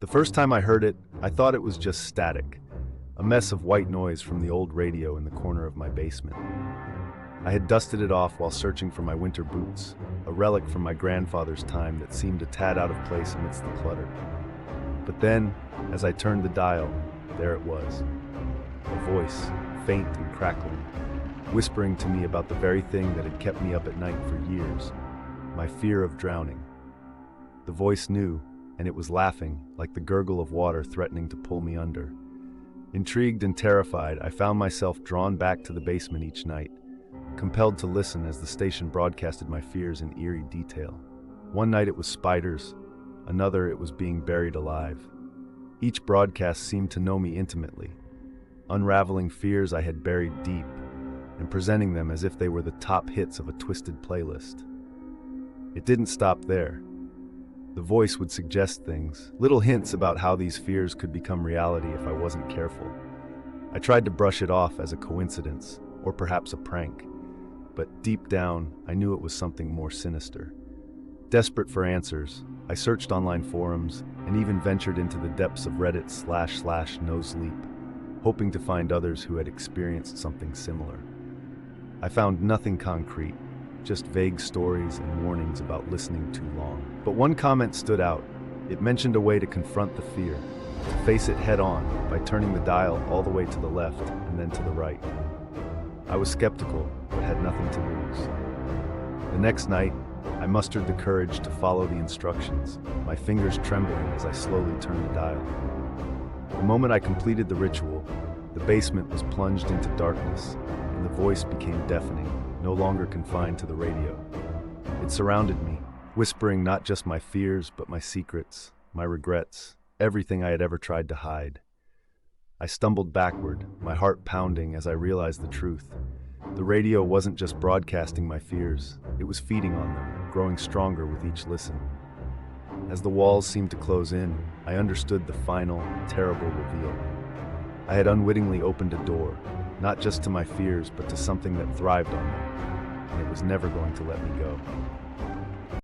The first time I heard it, I thought it was just static, a mess of white noise from the old radio in the corner of my basement. I had dusted it off while searching for my winter boots, a relic from my grandfather's time that seemed a tad out of place amidst the clutter. But then, as I turned the dial, there it was. A voice, faint and crackling, whispering to me about the very thing that had kept me up at night for years, my fear of drowning. The voice knew, and it was laughing, like the gurgle of water threatening to pull me under. Intrigued and terrified, I found myself drawn back to the basement each night, compelled to listen as the station broadcasted my fears in eerie detail. One night it was spiders, another it was being buried alive. Each broadcast seemed to know me intimately, unraveling fears I had buried deep, and presenting them as if they were the top hits of a twisted playlist. It didn't stop there. The voice would suggest things, little hints about how these fears could become reality if I wasn't careful. I tried to brush it off as a coincidence, or perhaps a prank, but deep down, I knew it was something more sinister. Desperate for answers, I searched online forums and even ventured into the depths of Reddit//nosleep, hoping to find others who had experienced something similar. I found nothing concrete, just vague stories and warnings about listening too long. But one comment stood out. It mentioned a way to confront the fear, to face it head on by turning the dial all the way to the left and then to the right. I was skeptical, but had nothing to lose. The next night, I mustered the courage to follow the instructions, my fingers trembling as I slowly turned the dial. The moment I completed the ritual, the basement was plunged into darkness, and the voice became deafening, no longer confined to the radio. It surrounded me, whispering not just my fears, but my secrets, my regrets, everything I had ever tried to hide. I stumbled backward, my heart pounding as I realized the truth. The radio wasn't just broadcasting my fears, it was feeding on them, growing stronger with each listen. As the walls seemed to close in, I understood the final, terrible reveal. I had unwittingly opened a door, not just to my fears, but to something that thrived on them, and it was never going to let me go.